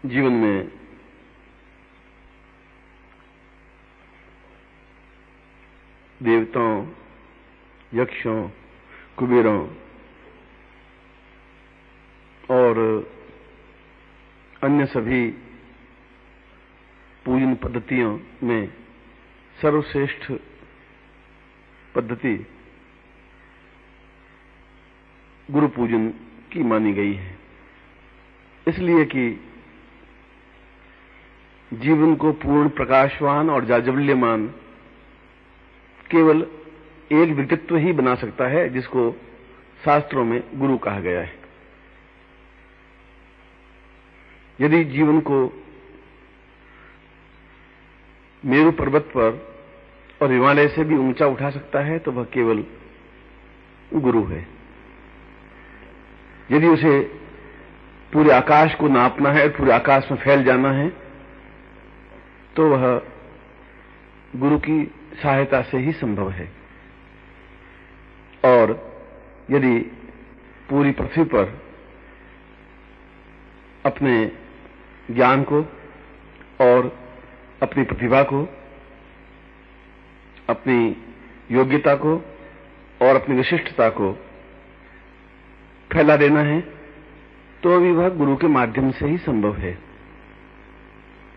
जीवन में देवताओं, यक्षों, कुबेरों और अन्य सभी पूजन पद्धतियों में सर्वश्रेष्ठ पद्धति गुरु पूजन की मानी गई है। इसलिए कि जीवन को पूर्ण प्रकाशवान और जाज्वल्यमान केवल एक व्यक्तित्व ही बना सकता है, जिसको शास्त्रों में गुरु कहा गया है। यदि जीवन को मेरु पर्वत पर और हिमालय से भी ऊंचा उठा सकता है तो वह केवल गुरु है। यदि उसे पूरे आकाश को नापना है और पूरे आकाश में फैल जाना है तो वह गुरु की सहायता से ही संभव है। और यदि पूरी पृथ्वी पर अपने ज्ञान को और अपनी प्रतिभा को, अपनी योग्यता को और अपनी विशिष्टता को फैला देना है तो अभी वह गुरु के माध्यम से ही संभव है।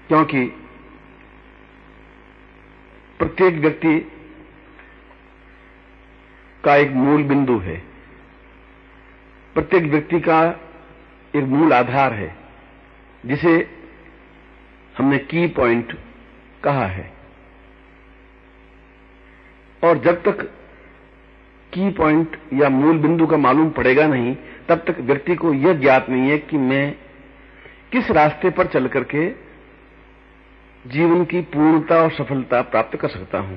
क्योंकि प्रत्येक व्यक्ति का एक मूल बिंदु है, प्रत्येक व्यक्ति का एक मूल आधार है, जिसे हमने की पॉइंट कहा है। और जब तक की पॉइंट या मूल बिंदु का मालूम पड़ेगा नहीं, तब तक व्यक्ति को यह ज्ञात नहीं है कि मैं किस रास्ते पर चल करके जीवन की पूर्णता और सफलता प्राप्त कर सकता हूं।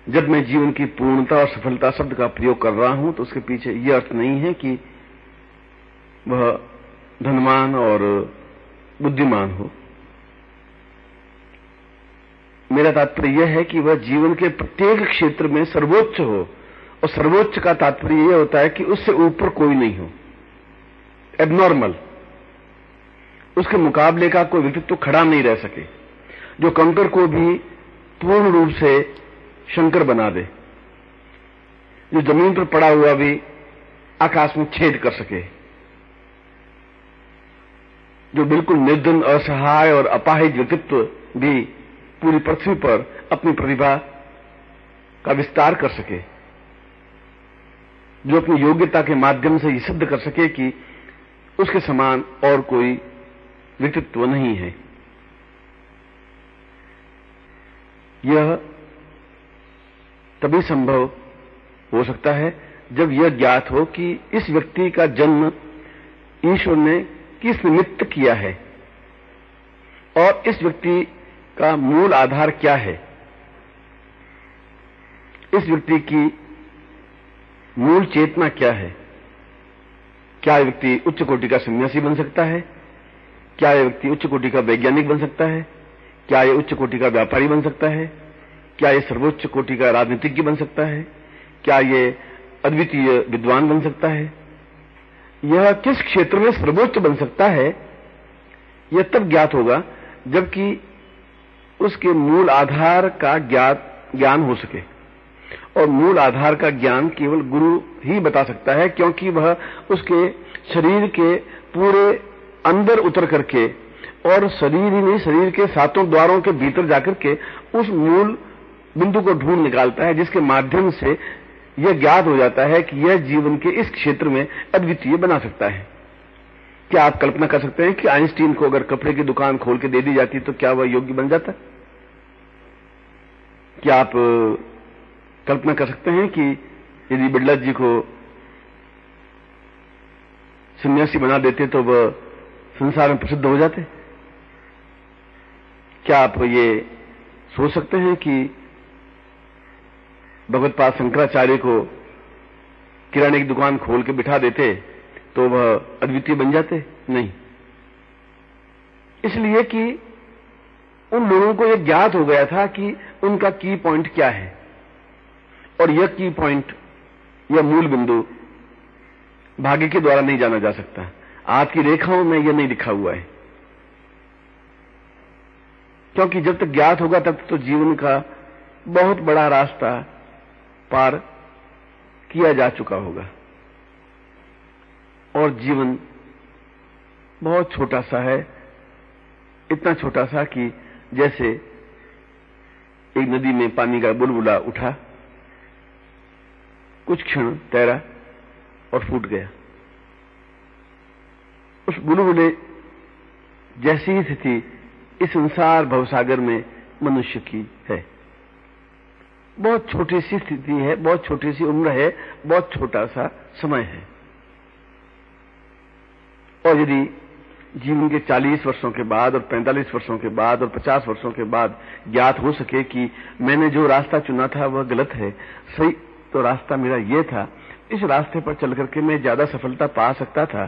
जब मैं जीवन की पूर्णता और सफलता शब्द का प्रयोग कर रहा हूं तो उसके पीछे यह अर्थ नहीं है कि वह धनवान और बुद्धिमान हो। मेरा तात्पर्य यह है कि वह जीवन के प्रत्येक क्षेत्र में सर्वोच्च हो, और सर्वोच्च का तात्पर्य यह होता है कि उससे ऊपर कोई नहीं हो, एबनॉर्मल, उसके मुकाबले का कोई व्यक्तित्व खड़ा नहीं रह सके, जो कंकर को भी पूर्ण रूप से शंकर बना दे, जो जमीन पर पड़ा हुआ भी आकाश में छेद कर सके, जो बिल्कुल निर्धन, असहाय और अपाहिज व्यक्तित्व भी पूरी पृथ्वी पर अपनी प्रतिभा का विस्तार कर सके, जो अपनी योग्यता के माध्यम से यह सिद्ध कर सके कि उसके समान और कोई व्यक्तित्व नहीं है। यह तभी संभव हो सकता है जब यह ज्ञात हो कि इस व्यक्ति का जन्म ईश्वर ने किस निमित्त किया है और इस व्यक्ति का मूल आधार क्या है, इस व्यक्ति की मूल चेतना क्या है। क्या यह व्यक्ति उच्च कोटि का सन्यासी बन सकता है? क्या यह व्यक्ति उच्च कोटि का वैज्ञानिक बन सकता है? क्या यह उच्च कोटि का व्यापारी बन सकता है? क्या यह सर्वोच्च कोटि का राजनीतिज्ञ बन सकता है? क्या यह अद्वितीय विद्वान बन सकता है? यह किस क्षेत्र में सर्वोच्च बन सकता है, यह तब ज्ञात होगा जबकि उसके मूल आधार का ज्ञान हो सके। और मूल आधार का ज्ञान केवल गुरु ही बता सकता है, क्योंकि वह उसके शरीर के पूरे अंदर उतर करके और शरीर ही नहीं, शरीर के सातों द्वारों के भीतर जाकर के उस मूल बिंदु को ढूंढ निकालता है, जिसके माध्यम से यह ज्ञात हो जाता है कि यह जीवन के इस क्षेत्र में अद्वितीय बना सकता है। क्या आप कल्पना कर सकते हैं कि आइंस्टीन को अगर कपड़े की दुकान खोल के दे दी जाती तो क्या वह योग्य बन जाता? क्या आप कल्पना कर सकते हैं कि यदि बिड़ला जी को सन्यासी बना देते तो वह संसार में प्रसिद्ध हो जाते? क्या आप ये सोच सकते हैं कि भगवत्पाद शंकराचार्य को किराने की दुकान खोल के बिठा देते तो वह अद्वितीय बन जाते? नहीं। इसलिए कि उन लोगों को यह ज्ञात हो गया था कि उनका की पॉइंट क्या है, और यह की पॉइंट, यह मूल बिंदु भाग्य के द्वारा नहीं जाना जा सकता। हाथ की रेखाओं में यह नहीं लिखा हुआ है, क्योंकि जब तक ज्ञात होगा तब तक तो जीवन का बहुत बड़ा रास्ता पार किया जा चुका होगा और जीवन बहुत छोटा सा है, इतना छोटा सा कि जैसे एक नदी में पानी का बुलबुला उठा, कुछ क्षण तैरा और फूट गया। उस बुलबुले जैसी ही स्थिति इस संसार भवसागर में मनुष्य की है। बहुत छोटी सी स्थिति है, बहुत छोटी सी उम्र है, बहुत छोटा सा समय है। और यदि जीवन के 40 वर्षों के बाद और 45 वर्षों के बाद और 50 वर्षों के बाद ज्ञात हो सके कि मैंने जो रास्ता चुना था वह गलत है, सही तो रास्ता मेरा ये था, इस रास्ते पर चल करके मैं ज्यादा सफलता पा सकता था,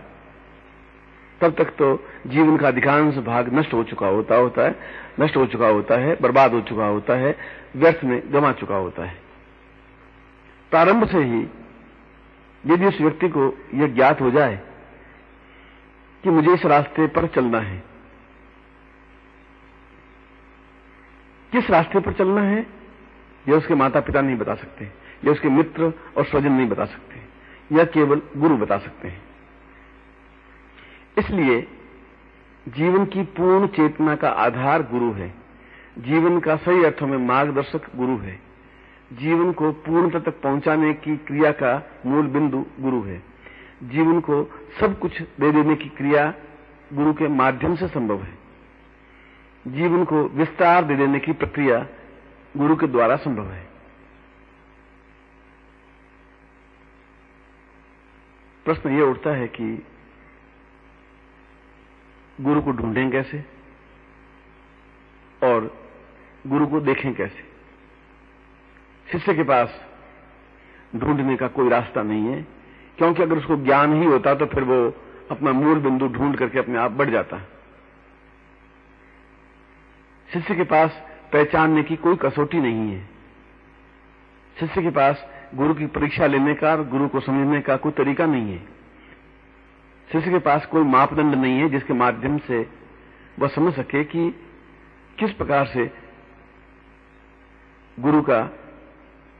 तब तक तो जीवन का अधिकांश भाग नष्ट हो चुका होता है, बर्बाद हो चुका होता है, व्यर्थ में गंवा चुका होता है। प्रारंभ से ही यदि उस व्यक्ति को यह ज्ञात हो जाए कि मुझे इस रास्ते पर चलना है, किस रास्ते पर चलना है यह उसके माता पिता नहीं बता सकते, यह उसके मित्र और स्वजन नहीं बता सकते, यह केवल गुरु बता सकते हैं। इसलिए जीवन की पूर्ण चेतना का आधार गुरु है, जीवन का सही अर्थों में मार्गदर्शक गुरु है, जीवन को पूर्णता तक पहुंचाने की क्रिया का मूल बिंदु गुरु है, जीवन को सब कुछ दे देने की क्रिया गुरु के माध्यम से संभव है, जीवन को विस्तार दे देने की प्रक्रिया गुरु के द्वारा संभव है। प्रश्न यह उठता है कि गुरु को ढूंढें कैसे और गुरु को देखें कैसे। शिष्य के पास ढूंढने का कोई रास्ता नहीं है, क्योंकि अगर उसको ज्ञान ही होता तो फिर वो अपना मूल बिंदु ढूंढ करके अपने आप बढ़ जाता। शिष्य के पास पहचानने की कोई कसौटी नहीं है, शिष्य के पास गुरु की परीक्षा लेने का और गुरु को समझने का कोई तरीका नहीं है, शिष्य के पास कोई मापदंड नहीं है जिसके माध्यम से वह समझ सके कि किस प्रकार से गुरु का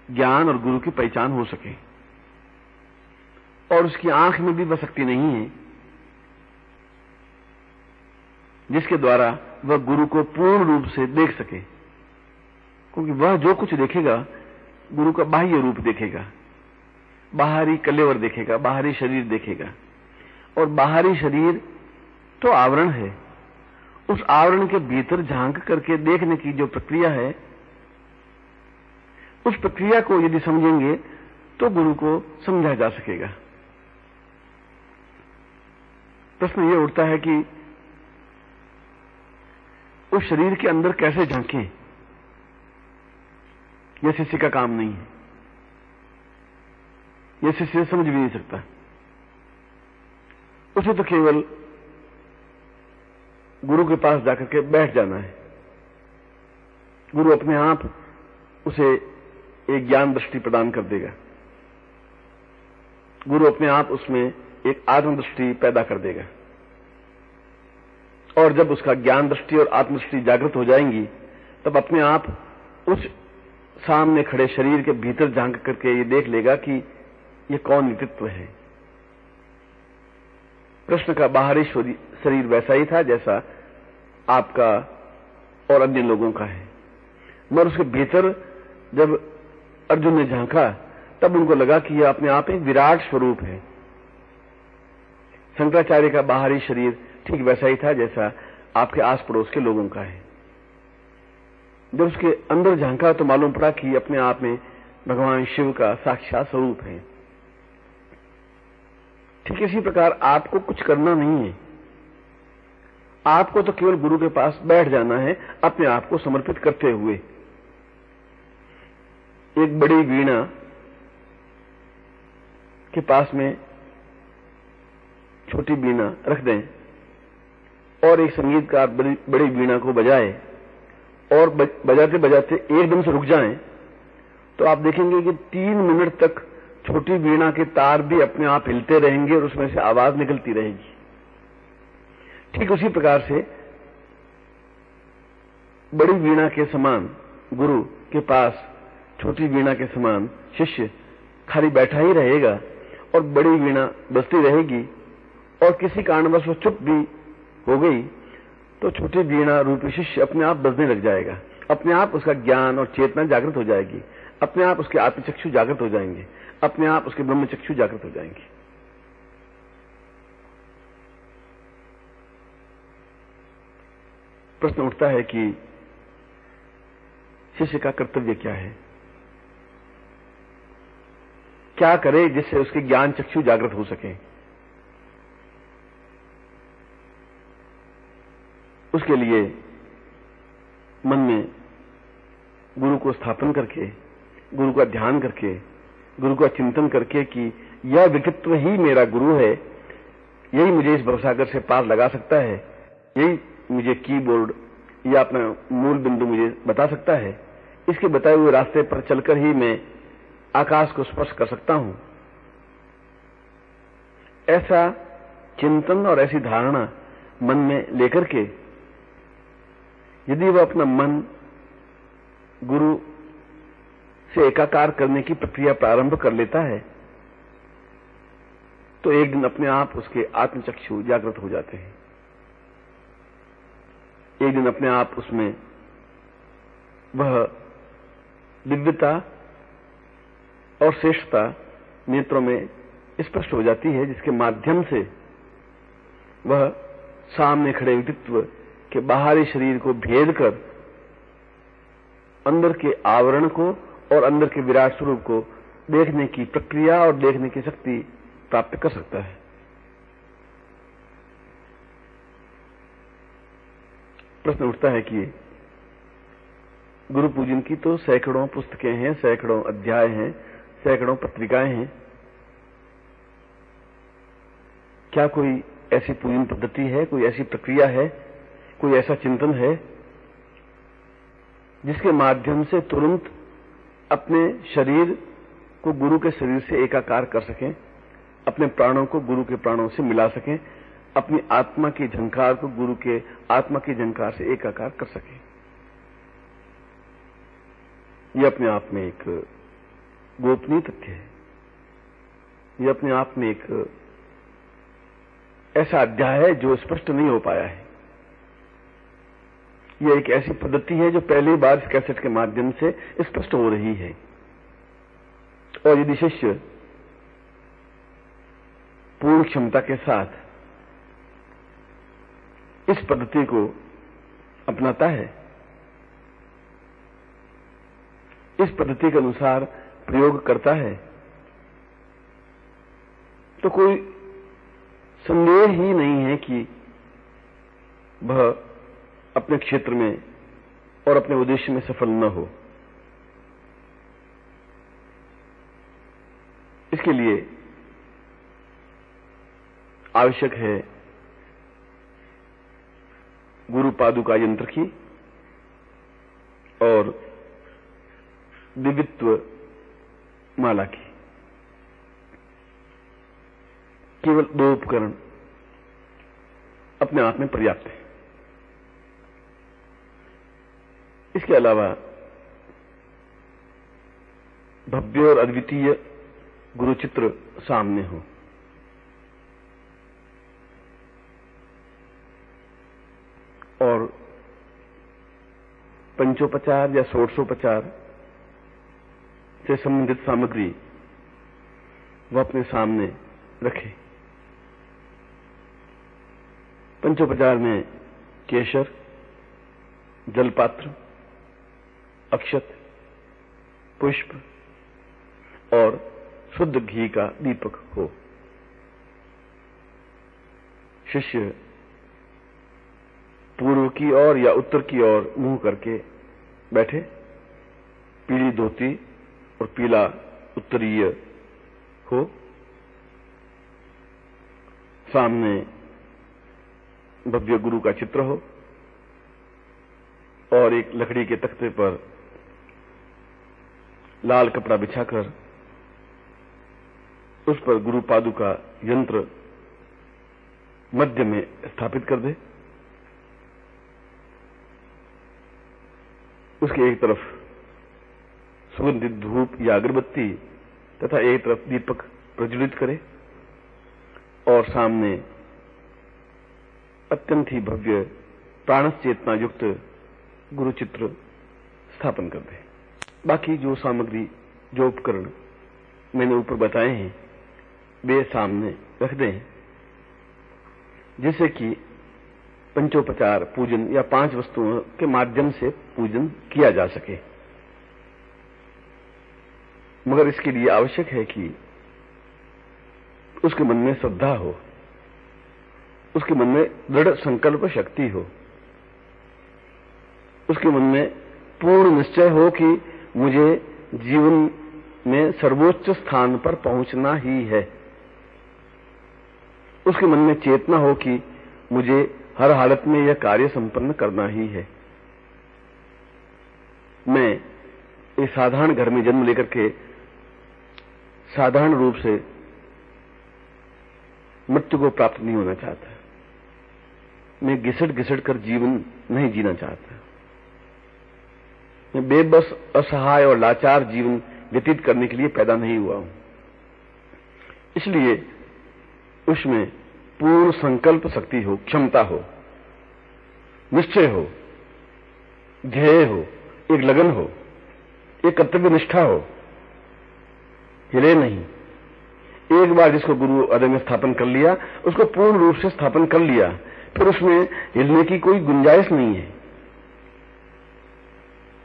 ज्ञान और गुरु की पहचान हो सके। और उसकी आंख में भी वह शक्ति नहीं है जिसके द्वारा वह गुरु को पूर्ण रूप से देख सके, क्योंकि वह जो कुछ देखेगा गुरु का बाह्य रूप देखेगा, बाहरी कलेवर देखेगा, बाहरी शरीर देखेगा। और बाहरी शरीर तो आवरण है, उस आवरण के भीतर झांक करके देखने की जो प्रक्रिया है, उस प्रक्रिया को यदि समझेंगे तो गुरु को समझा जा सकेगा। प्रश्न यह उठता है कि उस शरीर के अंदर कैसे झांकें, यह शिष्य का काम नहीं है, यह शिष्य समझ भी नहीं सकता। उसे तो केवल गुरु के पास जाकर के बैठ जाना है, गुरु अपने आप उसे एक ज्ञान दृष्टि प्रदान कर देगा, गुरु अपने आप उसमें एक आत्मदृष्टि पैदा कर देगा। और जब उसका ज्ञान दृष्टि और आत्मदृष्टि जागृत हो जाएंगी तब अपने आप उस सामने खड़े शरीर के भीतर झांक करके ये देख लेगा कि ये कौन नेतृत्व है। कृष्ण का बाहरी शरीर वैसा ही था जैसा आपका और अन्य लोगों का है, मगर उसके भीतर जब अर्जुन ने झांका तब उनको लगा कि यह अपने आप एक विराट स्वरूप है। शंकराचार्य का बाहरी शरीर ठीक वैसा ही था जैसा आपके आस पड़ोस के लोगों का है। जब उसके अंदर झांका तो मालूम पड़ा कि अपने आप में भगवान शिव का साक्षात स्वरूप है। ठीक इसी प्रकार आपको कुछ करना नहीं है, आपको तो केवल गुरु के पास बैठ जाना है अपने आप को समर्पित करते हुए। एक बड़ी वीणा के पास में छोटी वीणा रख दें और एक संगीतकार बड़ी वीणा को बजाए और बजाते बजाते एकदम से रुक जाएं, तो आप देखेंगे कि 3 मिनट तक छोटी वीणा के तार भी अपने आप हिलते रहेंगे और उसमें से आवाज निकलती रहेगी। ठीक उसी प्रकार से बड़ी वीणा के समान गुरु के पास छोटी वीणा के समान शिष्य खाली बैठा ही रहेगा और बड़ी वीणा बजती रहेगी, और किसी कारणवश वो चुप भी हो गई तो छोटी वीणा रूपी शिष्य अपने आप बजने लग जाएगा। अपने आप उसका ज्ञान और चेतना जागृत हो जाएगी, अपने आप उसके आत्मचक्षु जागृत हो जाएंगे, अपने आप उसके ब्रह्मचक्षु जागृत हो जाएंगे। प्रश्न उठता है कि शिष्य का कर्तव्य क्या है, क्या करे जिससे उसके ज्ञान चक्षु जागृत हो सके। उसके लिए मन में गुरु को स्थापन करके, गुरु का ध्यान करके, गुरु का चिंतन करके कि यह व्यक्तित्व ही मेरा गुरु है, यही मुझे इस भवसागर से पार लगा सकता है, यही मुझे कीबोर्ड या अपना मूल बिंदु मुझे बता सकता है, इसके बताए हुए रास्ते पर चलकर ही मैं आकाश को स्पर्श कर सकता हूं। ऐसा चिंतन और ऐसी धारणा मन में लेकर के यदि वह अपना मन गुरु से एकाकार करने की प्रक्रिया प्रारंभ कर लेता है तो एक दिन अपने आप उसके आत्मचक्षु जागृत हो जाते हैं। एक दिन अपने आप उसमें वह दिव्यता और श्रेष्ठता नेत्रों में स्पष्ट हो जाती है, जिसके माध्यम से वह सामने खड़े व्यक्तित्व के बाहरी शरीर को भेद कर अंदर के आवरण को और अंदर के विराट स्वरूप को देखने की प्रक्रिया और देखने की शक्ति प्राप्त कर सकता है। प्रश्न उठता है कि गुरु पूजन की तो सैकड़ों पुस्तकें हैं, सैकड़ों अध्याय हैं, सैकड़ों पत्रिकाएं हैं, क्या कोई ऐसी पूजन पद्धति है, कोई ऐसी प्रक्रिया है, कोई ऐसा चिंतन है जिसके माध्यम से तुरंत अपने शरीर को गुरु के शरीर से एकाकार कर सकें, अपने प्राणों को गुरु के प्राणों से मिला सकें, अपनी आत्मा की झंकार को गुरु के आत्मा की झंकार से एकाकार कर सकें? यह अपने आप में एक गोपनीय तथ्य है। यह अपने आप में एक ऐसा अध्याय है जो स्पष्ट नहीं हो पाया है। यह एक ऐसी पद्धति है जो पहली बार इस कैसेट के माध्यम से स्पष्ट हो रही है। और यदि शिष्य पूर्ण क्षमता के साथ इस पद्धति को अपनाता है, इस पद्धति के अनुसार प्रयोग करता है, तो कोई संदेह ही नहीं है कि वह अपने क्षेत्र में और अपने उद्देश्य में सफल न हो। इसके लिए आवश्यक है गुरु पादुका यंत्र की और दिव्यत्व माला की। केवल दो उपकरण अपने आप में पर्याप्त है। इसके अलावा भव्य और अद्वितीय गुरु चित्र सामने हो, और पंचोपचार या षोडशोपचार से संबंधित सामग्री वह अपने सामने रखे। पंचोपचार में केशर, जलपात्र, अक्षत, पुष्प और शुद्ध घी का दीपक हो। शिष्य पूर्व की ओर या उत्तर की ओर मुंह करके बैठे, पीली धोती और पीला उत्तरीय हो, सामने भव्य गुरु का चित्र हो और एक लकड़ी के तख्ते पर लाल कपड़ा बिछाकर उस पर गुरु पादुका यंत्र मध्य में स्थापित कर दे। उसके एक तरफ सुगंधित धूप या अगरबत्ती तथा एक तरफ दीपक प्रज्वलित करे और सामने अत्यंत ही भव्य प्राणस चेतना युक्त गुरु चित्र स्थापन कर दे। बाकी जो सामग्री, जो उपकरण मैंने ऊपर बताए हैं, वे सामने रख दें, जिससे कि पंचोपचार पूजन या 5 वस्तुओं के माध्यम से पूजन किया जा सके। मगर इसके लिए आवश्यक है कि उसके मन में श्रद्धा हो, उसके मन में दृढ़ संकल्प शक्ति हो, उसके मन में पूर्ण निश्चय हो कि मुझे जीवन में सर्वोच्च स्थान पर पहुंचना ही है। उसके मन में चेतना हो कि मुझे हर हालत में यह कार्य संपन्न करना ही है। मैं इस साधारण घर में जन्म लेकर के साधारण रूप से मृत्यु को प्राप्त नहीं होना चाहता। मैं घिसट घिसट कर जीवन नहीं जीना चाहता। मैं बेबस, असहाय और लाचार जीवन व्यतीत करने के लिए पैदा नहीं हुआ हूं। इसलिए उसमें पूर्ण संकल्प शक्ति हो, क्षमता हो, निश्चय हो, ध्येय हो, एक लगन हो, एक कर्तव्य निष्ठा हो, हिले नहीं। एक बार जिसको गुरु हृदय में स्थापन कर लिया, उसको पूर्ण रूप से स्थापन कर लिया, फिर उसमें हिलने की कोई गुंजाइश नहीं है।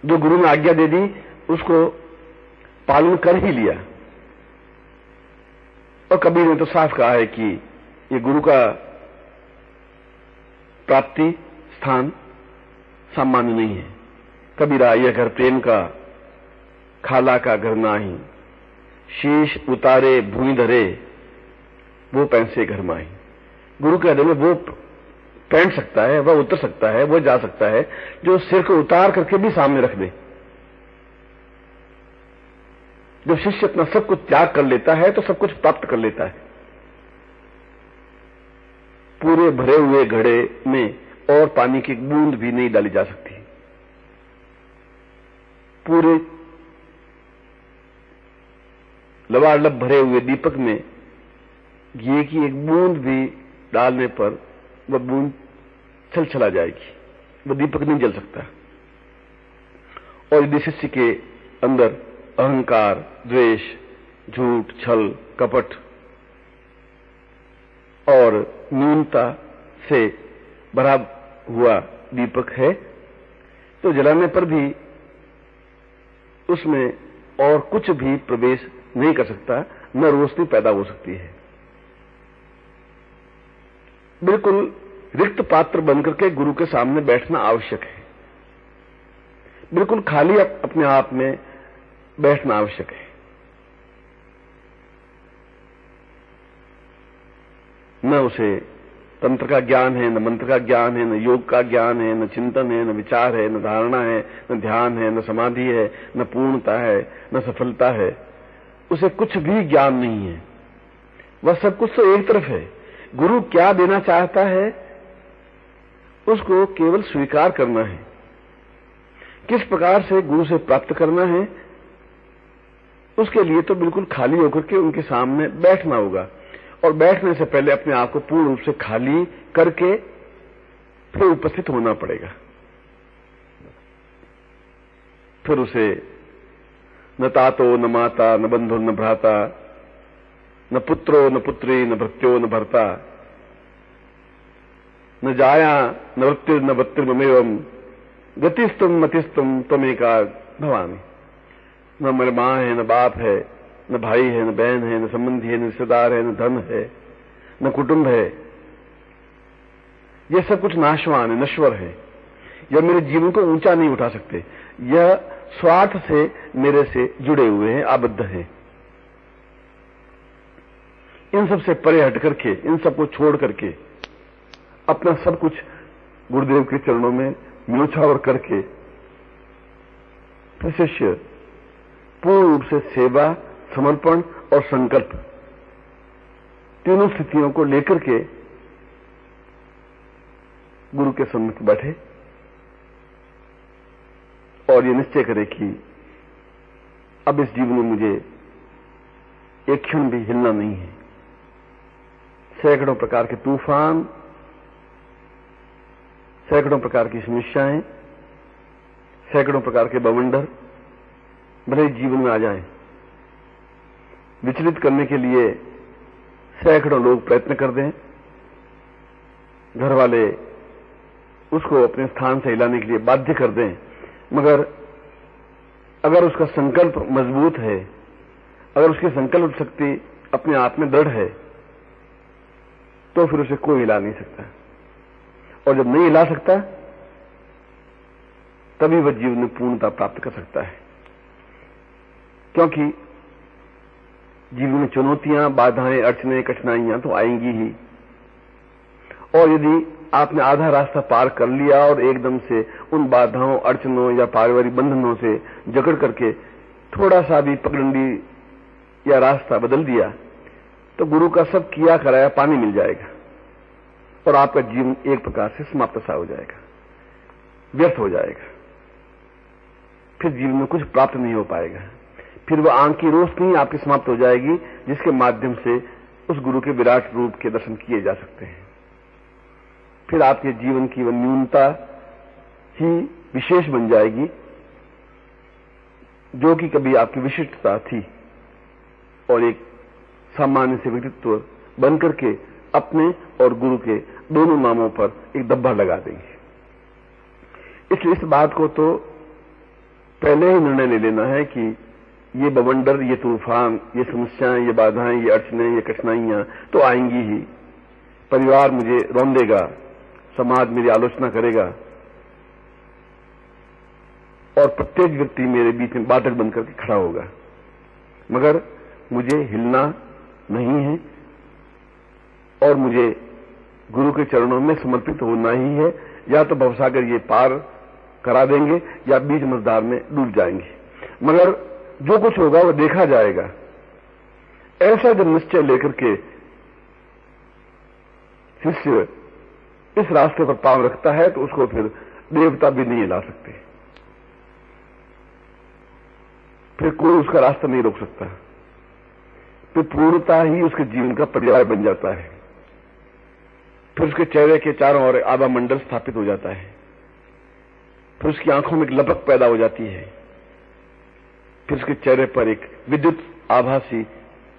जो गुरु ने आज्ञा दे दी उसको पालन कर ही लिया। और कबीर ने तो साफ कहा है कि ये गुरु का प्राप्ति स्थान सामान्य नहीं है। कबीरा यह घर प्रेम का, खाला का घर नाही, शीश उतारे भूमि धरे, वो पैंसे घर माही। गुरु के हृदय में वो पैंट सकता है, वह उतर सकता है, वो जा सकता है जो सिर को उतार करके भी सामने रख दे। जब शिष्य अपना सब कुछ त्याग कर लेता है तो सब कुछ प्राप्त कर लेता है। पूरे भरे हुए घड़े में और पानी की बूंद भी नहीं डाली जा सकती। पूरे लबालब भरे हुए दीपक में घी की एक बूंद भी डालने पर वह बूंद छल चला जाएगी, वह दीपक नहीं जल सकता। और यदि शिष्य के अंदर अहंकार, द्वेष, झूठ, छल, कपट और न्यूनता से भरा हुआ दीपक है तो जलाने पर भी उसमें और कुछ भी प्रवेश नहीं कर सकता, न रोशनी पैदा हो सकती है। बिल्कुल रिक्त पात्र बनकर के गुरु के सामने बैठना आवश्यक है। बिल्कुल खाली अपने आप में बैठना आवश्यक है। न उसे तंत्र का ज्ञान है, न मंत्र का ज्ञान है, न योग का ज्ञान है, न चिंतन है, न विचार है, न धारणा है, न ध्यान है, न समाधि है, न पूर्णता है, न सफलता है। उसे कुछ भी ज्ञान नहीं है। वह सब कुछ तो एक तरफ है। गुरु क्या देना चाहता है उसको केवल स्वीकार करना है। किस प्रकार से गुरु से प्राप्त करना है उसके लिए तो बिल्कुल खाली होकर के उनके सामने बैठना होगा। और बैठने से पहले अपने आप को पूर्ण रूप से खाली करके फिर उपस्थित होना पड़ेगा। फिर उसे न तातो न माता न बंधु न भ्राता न पुत्रो न पुत्री न भृत्यो न भर्ता न जाया न वृत्तिर न वृत्तिर्ममेवम गतिस्तुम मतिस्तुम त्वमेका भवानी। न मेरे मां है, न बाप है, न भाई है, न बहन है, न संबंधी है, न रिश्तेदार है, न धन है, न कुटुंब है। यह सब कुछ नाशवान है, नश्वर है। यह मेरे जीवन को ऊंचा नहीं उठा सकते। यह स्वार्थ से मेरे से जुड़े हुए हैं, आबद्ध हैं। इन सब से परे हट करके, इन सबको छोड़ करके अपना सब कुछ गुरुदेव के चरणों में न्योछावर करके शिष्य पूर्ण रूप से सेवा, समर्पण और संकल्प तीनों स्थितियों को लेकर के गुरु के सम्मुख बैठे और ये निश्चय करे कि अब इस जीवन में मुझे एक क्षण भी हिलना नहीं है। सैकड़ों प्रकार के तूफान, सैकड़ों प्रकार की समस्याएं, सैकड़ों प्रकार के बवंडर भले ही जीवन में आ जाएं, विचलित करने के लिए सैकड़ों लोग प्रयत्न कर दें, घर वाले उसको अपने स्थान से हिलाने के लिए बाध्य कर दें, मगर अगर उसका संकल्प मजबूत है, अगर उसकी संकल्प शक्ति अपने आप में दृढ़ है, तो फिर उसे कोई हिला नहीं सकता। और जब नहीं हिला सकता तभी वह जीवन में पूर्णता प्राप्त कर सकता है। क्योंकि जीवन में चुनौतियां, बाधाएं, अड़चनें, कठिनाइयां तो आएंगी ही। और यदि आपने आधा रास्ता पार कर लिया और एकदम से उन बाधाओं, अड़चनों या पारिवारिक बंधनों से जकड़ करके थोड़ा सा भी पगडंडी या रास्ता बदल दिया, तो गुरु का सब किया कराया पानी मिल जाएगा और आपका जीवन एक प्रकार से समाप्त सा हो जाएगा, व्यर्थ हो जाएगा। फिर जीवन में कुछ प्राप्त नहीं हो पाएगा। फिर वह आंख की रोशनी आपकी समाप्त हो जाएगी, जिसके माध्यम से उस गुरु के विराट रूप के दर्शन किए जा सकते हैं। फिर आपके जीवन की वह न्यूनता ही विशेष बन जाएगी, जो कि कभी आपकी विशिष्टता थी, और एक सामान्य से व्यक्तित्व बनकर के अपने और गुरु के दोनों नामों पर एक दब्बा लगा देंगे। इसलिए इस बात को तो पहले ही निर्णय ले लेना है कि ये बवंडर, ये तूफान, ये समस्याएं, ये बाधाएं, ये अड़चनें, ये कठिनाइयां तो आएंगी ही। परिवार मुझे रौंदेगा, समाज मेरी आलोचना करेगा और प्रत्येक व्यक्ति मेरे बीच में बाधक बनकर के खड़ा होगा, मगर मुझे हिलना नहीं है और मुझे गुरु के चरणों में समर्पित होना ही है। या तो भवसागर ये पार करा देंगे या बीच मझधार में डूब जाएंगे, मगर जो कुछ होगा वो देखा जाएगा। ऐसा जब निश्चय लेकर के शिष्य इस रास्ते पर पांव रखता है तो उसको फिर देवता भी नहीं हिला सकते, फिर कोई उसका रास्ता नहीं रोक सकता। फिर पूर्णता ही उसके जीवन का पर्याय बन जाता है। फिर उसके चेहरे के चारों ओर आभा मंडल स्थापित हो जाता है। फिर उसकी आंखों में एक लपक पैदा हो जाती है। फिर उसके चेहरे पर एक विद्युत आभासी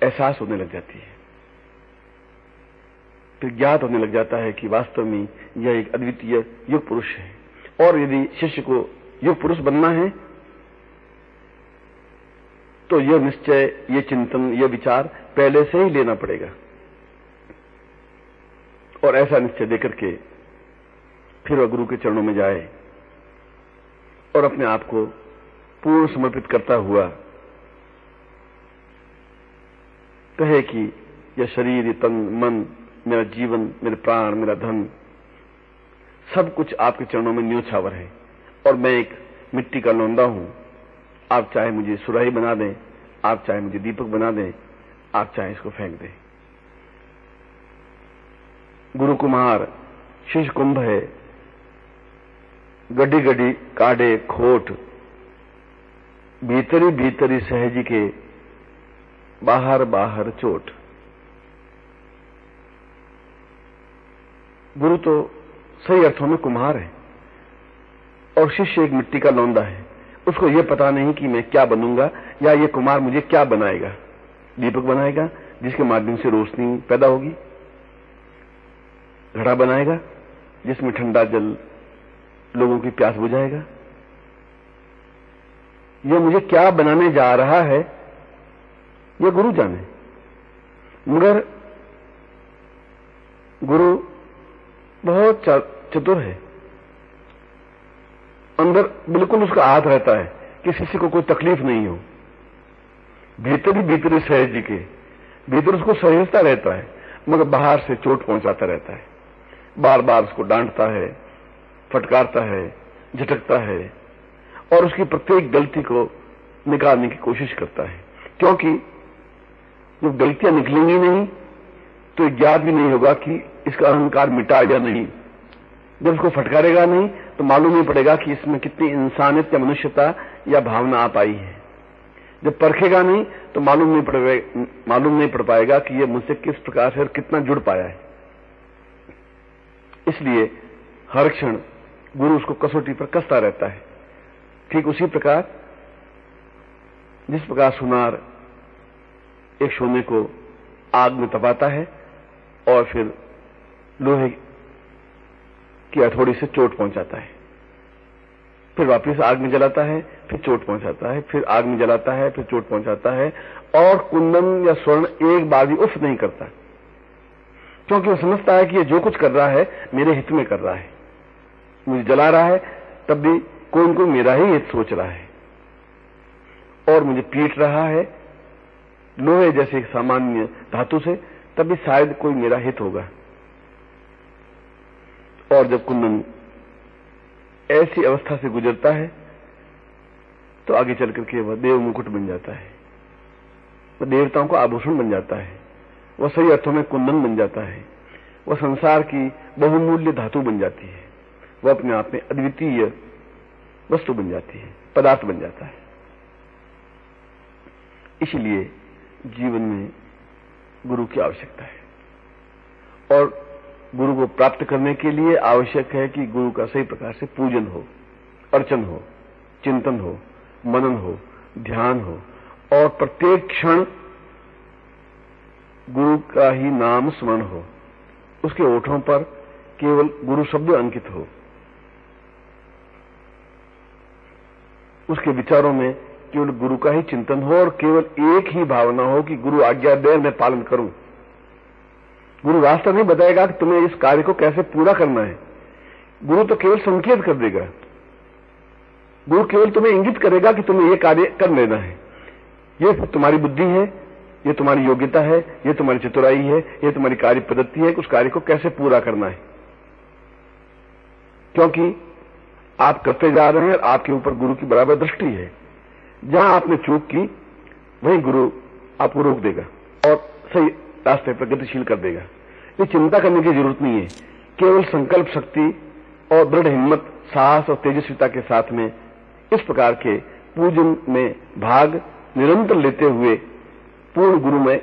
एहसास होने लग जाती है। फिर ज्ञात होने लग जाता है कि वास्तव में यह एक अद्वितीय युग पुरुष है। और यदि शिष्य को युग पुरुष बनना है तो यह निश्चय, यह चिंतन, यह विचार पहले से ही लेना पड़ेगा। और ऐसा निश्चय देकर के फिर वह गुरु के चरणों में जाए और अपने आप को पूर्ण समर्पित करता हुआ कहे कि यह शरीर, ये तन, मन, मेरा जीवन, मेरे प्राण, मेरा धन, सब कुछ आपके चरणों में न्योछावर है और मैं एक मिट्टी का लौंदा हूं। आप चाहे मुझे सुराही बना दें, आप चाहे मुझे दीपक बना दें, आप चाहे इसको फेंक दें। गुरु कुमार शिष्य कुंभ है, गड्डी गड्डी काढ़े खोट, भीतरी भीतरी सहजी के, बाहर बाहर चोट। गुरु तो सही अर्थों में कुम्हार है और शिष्य एक मिट्टी का लौंदा है। उसको यह पता नहीं कि मैं क्या बनूंगा या ये कुम्हार मुझे क्या बनाएगा। दीपक बनाएगा जिसके माध्यम से रोशनी पैदा होगी, घड़ा बनाएगा जिसमें ठंडा जल लोगों की प्यास बुझाएगा। यह मुझे क्या बनाने जा रहा है यह गुरु जाने, मगर गुरु बहुत चतुर है। अंदर बिल्कुल उसका हाथ रहता है कि शिष्य को कोई तकलीफ नहीं हो। भीतरी भीतरी सहज जी के भीतर उसको सहजता रहता है, मगर बाहर से चोट पहुंचाता रहता है। बार बार उसको डांटता है, फटकारता है, झटकता है और उसकी प्रत्येक गलती को निकालने की कोशिश करता है। क्योंकि जब गलतियां निकलेंगी नहीं तो ज्ञात भी नहीं होगा कि इसका अहंकार मिटा या नहीं। जब उसको फटकारेगा नहीं तो मालूम नहीं पड़ेगा कि इसमें कितनी इंसानियत या मनुष्यता या भावना आप आई है। जब परखेगा नहीं तो मालूम नहीं पड़ पाएगा कि ये मुझसे किस प्रकार से और कितना जुड़ पाया है। इसलिए हर क्षण गुरु उसको कसौटी पर कसता रहता है। ठीक उसी प्रकार जिस प्रकार सुनार एक सोने को आग में तपाता है और फिर लोहे की हथौड़ी से चोट पहुंचाता है, फिर वापस आग में जलाता है, फिर चोट पहुंचाता है, फिर आग में जलाता है, फिर चोट पहुंचाता है, और कुंदन या स्वर्ण एक बार भी उफ नहीं करता, क्योंकि वो समझता है कि ये जो कुछ कर रहा है मेरे हित में कर रहा है। मुझे जला रहा है तब भी कोई न कोई मेरा ही हित सोच रहा है, और मुझे पीट रहा है लोहे जैसे सामान्य धातु से तब भी शायद कोई मेरा हित होगा। और जब कुंदन ऐसी अवस्था से गुजरता है तो आगे चल करके वह देव मुकुट बन जाता है, वह देवताओं का आभूषण बन जाता है, वह सही अर्थों में कुंदन बन जाता है, वह संसार की बहुमूल्य धातु बन जाती है, वह अपने आप में अद्वितीय वस्तु बन जाती है, पदार्थ बन जाता है। इसलिए जीवन में गुरु की आवश्यकता है, और गुरु को प्राप्त करने के लिए आवश्यक है कि गुरु का सही प्रकार से पूजन हो, अर्चन हो, चिंतन हो, मनन हो, ध्यान हो, और प्रत्येक क्षण गुरु का ही नाम स्मरण हो, उसके ओठों पर केवल गुरु शब्द अंकित हो, उसके विचारों में केवल गुरु का ही चिंतन हो, और केवल एक ही भावना हो कि गुरु आज्ञा दे मैं पालन करूं। गुरु वास्तव नहीं बताएगा कि तुम्हें इस कार्य को कैसे पूरा करना है, गुरु तो केवल संकेत कर देगा, गुरु केवल तुम्हें इंगित करेगा कि तुम्हें यह कार्य कर लेना है, ये तुम्हारी बुद्धि है, ये तुम्हारी योग्यता है, ये तुम्हारी चतुराई है, ये तुम्हारी कार्य पद्धति है कि उस कार्य को कैसे पूरा करना है। क्योंकि आप करते जा रहे हैं और आपके ऊपर गुरु की बराबर दृष्टि है। जहां आपने चूक की वहीं गुरु आपको रोक देगा और सही रास्ते पर गतिशील कर देगा। ये चिंता करने की जरूरत नहीं है, केवल संकल्प शक्ति और दृढ़ हिम्मत, साहस और तेजस्विता के साथ में इस प्रकार के पूजन में भाग निरंतर लेते हुए पूर्ण गुरु में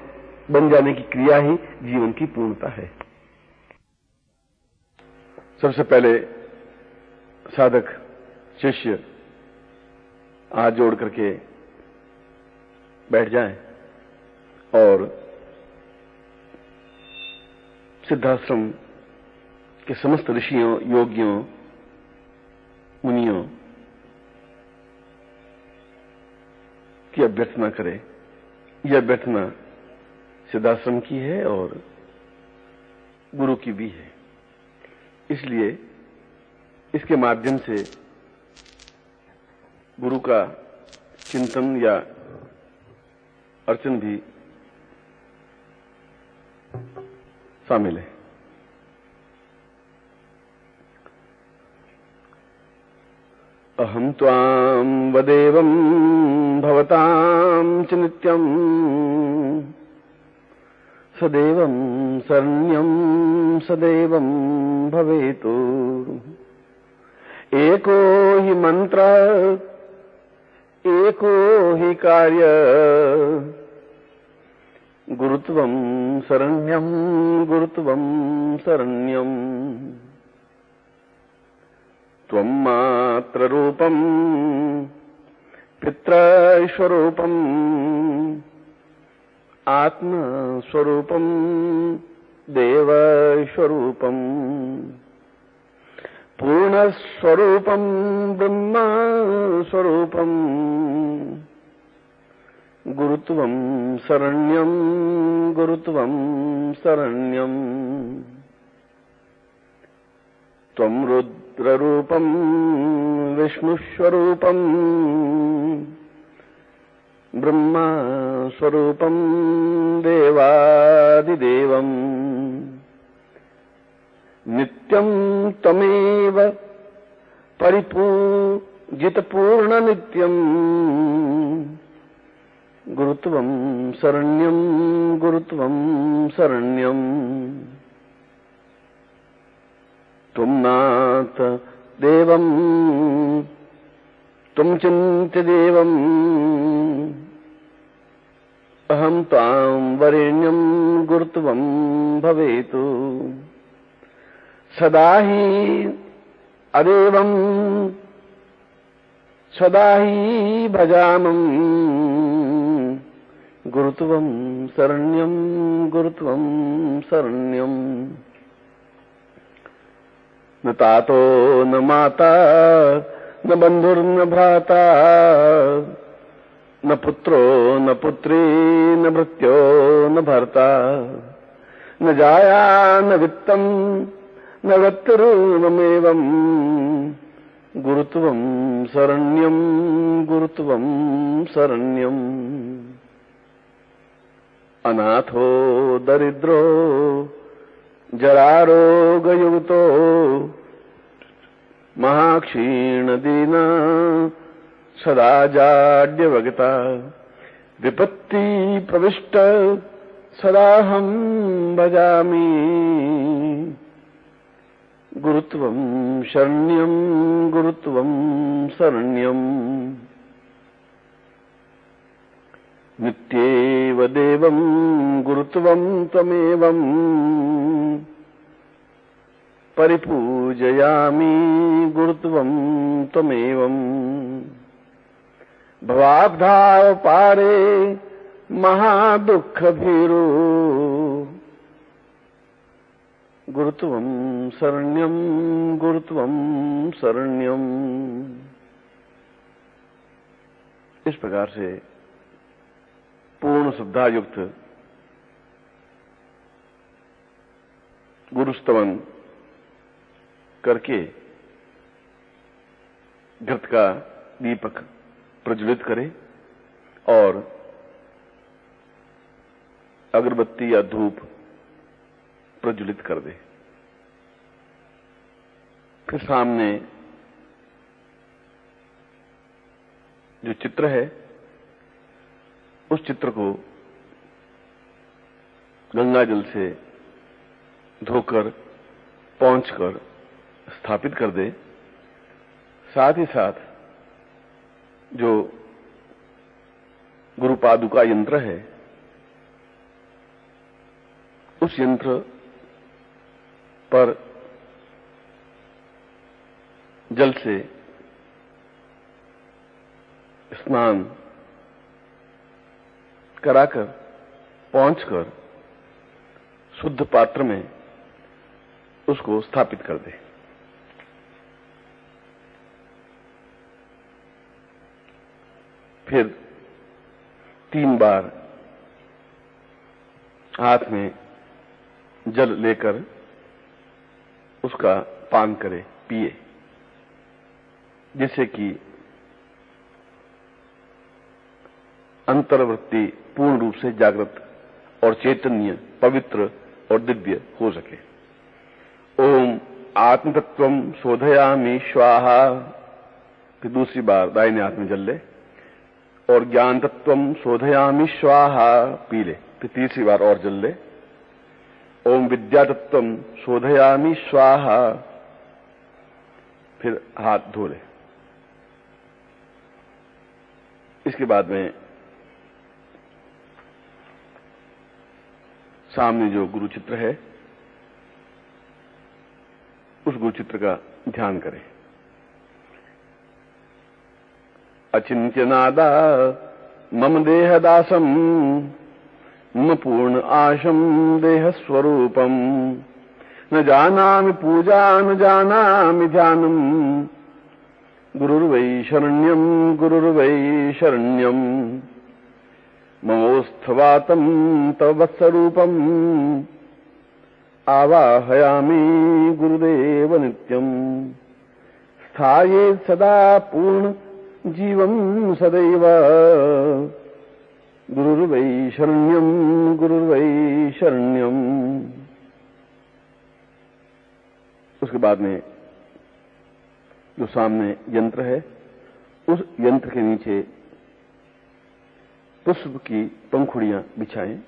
बन जाने की क्रिया ही जीवन की पूर्णता है। सबसे पहले साधक शिष्य हाथ जोड़ करके बैठ जाएं और सिद्धाश्रम के समस्त ऋषियों, योगियों, मुनियों की अभ्यर्थना करें। यह अभ्यर्थना सिद्धाश्रम की है और गुरु की भी है। इसलिए इसके माध्यम से गुरु का चिंतन या अर्चन भी शामिल है। अहम त्वाम वदेवं भवतां च नित्यं सदैवं शरण्यं सदैवं भवेतु। एको हि मंत्र एको हि कार्य गुरुत्वं शरण्यं गुरुत्वं शरण्यं। त्वं मात्र रूपं पितृस्वरूपं आत्मस्वरूपं देवस्वरूपं पूर्णस्वरूपं ब्रह्मस्वरूपं गुरुत्वं शरण्यं गुरुत्वं शरण्यं। त्वं रुद्ररूपं विष्णुस्वरूपं ब्रह्मस्वरूपं देवादिदेवं। नित्यं त्वमेव परिपूजितपूर्णनित्यं गुरुत्वं शरण्यं गुरुत्वं शरण्यं। त्वं नाथ देवम् तुम चिन्त्य देवम् अहं तां वरेण्यं गुरुत्वं भवेतु सदा हि अदेवं सदा हि भजामं गुरुत्वं शरण्यं गुरुत्वं शरण्यम् न तातो न माता न बंधुर्न भ्राता न पुत्रो न पुत्री न भृत्यो न भर्ता न जाया न वित्तं न गतिर्ममेवं गुरुत्वं शरण्यं गुरुत्वं शरण्यम् अनाथो दरिद्रो जरारोगयुक्तो महाक्षीणदीना सदा जाड्यवगता विपत्ति प्रविष्ट सदाहं भजामि गुरुत्वं शरण्यं गुरुत्वं शरण्यम् नित्येव देवं गुरुत्वं त्वमेवं परिपूजयामि गुरुत्वं त्वमेवम् भवाब्धाव पारे महादुःखभीरो गुरुत्वं शरण्यं गुरुत्वं शरण्यम्। इस प्रकार से पूर्ण श्रद्धा युक्त गुरुस्तवन करके घृत का दीपक प्रज्वलित करे और अगरबत्ती या धूप प्रज्वलित कर दे। फिर सामने जो चित्र है उस चित्र को गंगा जल से धोकर पहुंचकर स्थापित कर दे। साथ ही साथ जो गुरु पादुका यंत्र है उस यंत्र पर जल से स्नान कराकर पहुंचकर शुद्ध पात्र में उसको स्थापित कर दे। फिर 3 बार हाथ में जल लेकर उसका पान करे, पिए, जिससे कि अंतर्वृत्ति पूर्ण रूप से जागृत और चैतन्य, पवित्र और दिव्य हो सके। ओम आत्मतत्वम शोधयामि स्वाहा। फिर दूसरी बार दाहिने हाथ में जल ले और ज्ञान तत्वम शोधयामि स्वाहा पी ले। फिर तीसरी बार और जल ले। ओम विद्या तत्वम शोधयामि स्वाहा। फिर हाथ धो ले। इसके बाद में सामने जो गुरु चित्र है उस गुरु चित्र का ध्यान करें। अचिंत्यनादा मम देहदासम मम पूर्ण आशम देह स्वरूपम न जानामि पूजा न जानामि ध्यानम गुरुर्वै शरण्यम गुरुर्वै शरण्यम ममोस्थवातं तव वत्सरूपम आवाहयामि गुरुदेव नित्यम स्थाये सदा पूर्ण जीवं सदैव गुरुर्वै शरण्यम गुरुर्वै शरण्यम। उसके बाद में जो सामने यंत्र है उस यंत्र के नीचे पुष्प की पंखुड़ियां बिछाएं,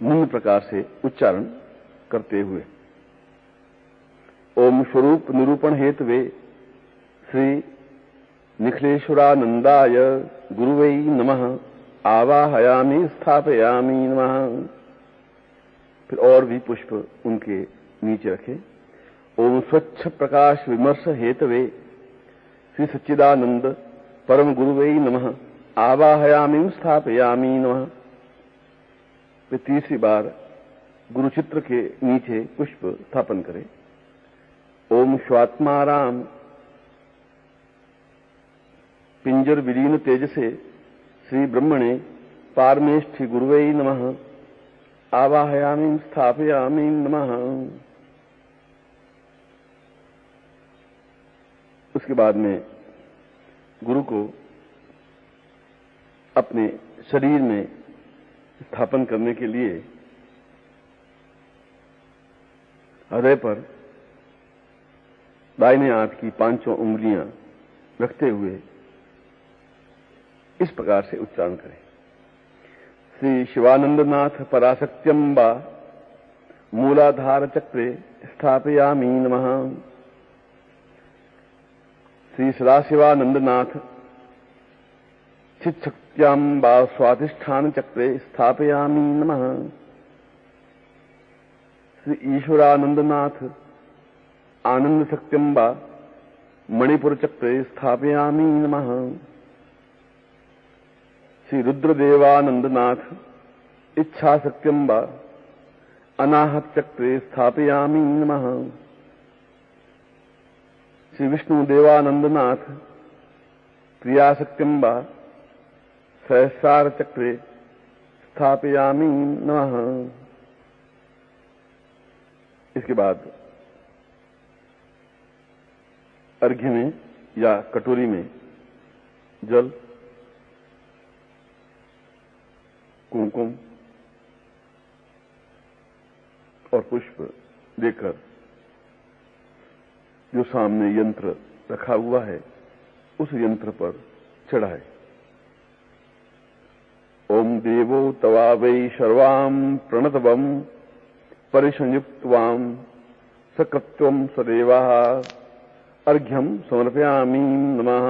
निम्न प्रकार से उच्चारण करते हुए ओम स्वरूप निरूपण हेतवे श्री निखिलेश्वरानंदाय गुरुवै नमः आवाहयामि स्थापयामि नमः। फिर और भी पुष्प उनके नीचे रखे। ओम स्वच्छ प्रकाश विमर्श हेतवे श्री सच्चिदानंद परम गुरुवै नमः आवाहयामि स्थापयामि नमः। फिर तीसरी बार गुरुचित्र के नीचे पुष्प स्थापन करें। ओम स्वात्माराम पिंजर विलीन तेज से श्री ब्रह्मणे पारमेष्ठि गुरुवै नमः आवाहयामि स्थापयामि नमः। उसके बाद में गुरु को अपने शरीर में स्थापन करने के लिए हृदय पर दाहिने हाथ की पांचों उंगलियां रखते हुए इस प्रकार से उच्चारण करें। श्री शिवानंदनाथ पराशक्त्यंबा मूलाधार चक्रे स्थापयामि नमः। श्री सदाशिवानंदनाथ चित्शक्त्याम्बा स्वाधिष्ठान चक्रे स्थापयामि नमः। श्री ईश्वरानंदनाथ आनंद शक्त्यंबा मणिपुर चक्रे स्थापयामि नमः। श्री रुद्रदेवानंदनाथ इच्छा शक्त्यंबा अनाहत चक्रे स्थापयामि नमः। श्री विष्णुदेवानंदनाथ क्रियाशक्त्यंबा सहस्रार चक्रे स्थापयामि नमः। इसके बाद अर्घ्य में या कटोरी में जल, कुमकुम और पुष्प देकर जो सामने यंत्र रखा हुआ है उस यंत्र पर चढ़ाए। ओम देवो तवा वै सर्वाम प्रणतवम परिसंयुक्तवाम सकृत्वम सदेवा अर्घ्यम समर्पयामि नमः।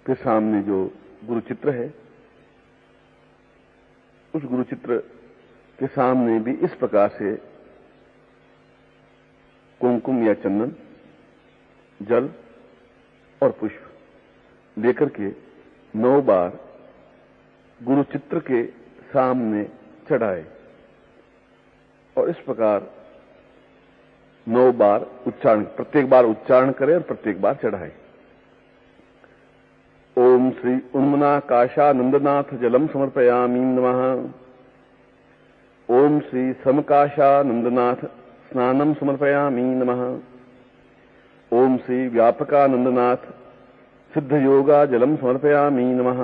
के सामने जो गुरुचित्र है उस गुरुचित्र के सामने भी इस प्रकार से कुमकुम या चंदन, जल और पुष्प लेकर के 9 बार गुरुचित्र के सामने चढ़ाए और इस प्रकार 9 बार उच्चारण, प्रत्येक बार उच्चारण करें और प्रत्येक बार चढ़ाए। ओम श्री उन्मनाकाशानंदनाथ जलम समर्पयामि नमः। ओम श्री समकाशानंदनाथ स्नानम समर्पयामि नमः। ओम श्री व्यापकानंदनाथ सिद्धयोगा जलम समर्पयामि नमः।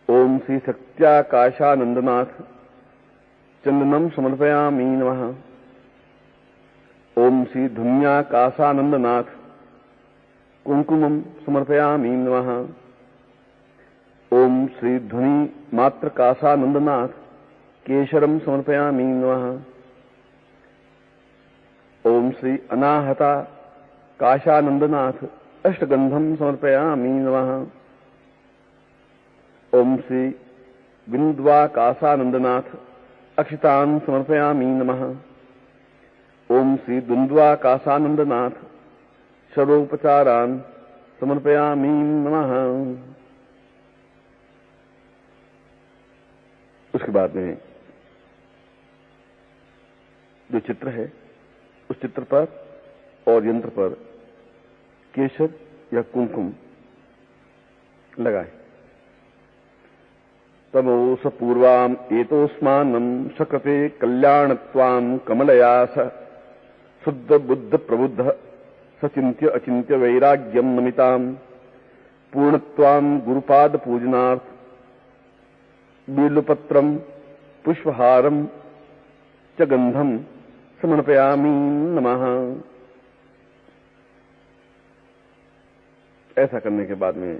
ओम श्री सत्याकाशानंदनाथ चंदनम समर्पयामि नमः। ओम श्री धुन्याकाशानंदनाथ कुंकुमम समर्पयामि नमः। ओम श्री ध्वनि मात्र काशानंदनाथ केशरम समर्पयामि नमः। ओम श्री अनाहता काशानंदनाथ अष्टगंधम समर्पयामि नमः। ओम श्री बिंद्वा काशानंदनाथ अक्षितान समर्पयामि नमः। ओम श्री दुंद्वा काशानंदनाथ सर्वोपचारान समर्पयामि नमः। उसके बाद में जो चित्र है उस चित्र पर और यंत्र पर केशर या कुमकुम लगाए। तमोस पूर्वाम एतोस्मानम सकृते कल्याणत्वाम कमलयास शुद्ध बुद्ध प्रबुद्ध सचिंत्य अचिंत्य वैराग्यम नमिताम पूर्णत्वाम गुरुपाद पूजनार्थ बिल्वपत्रम पुष्पहारम च गंधम समर्पयामि नमः। ऐसा करने के बाद में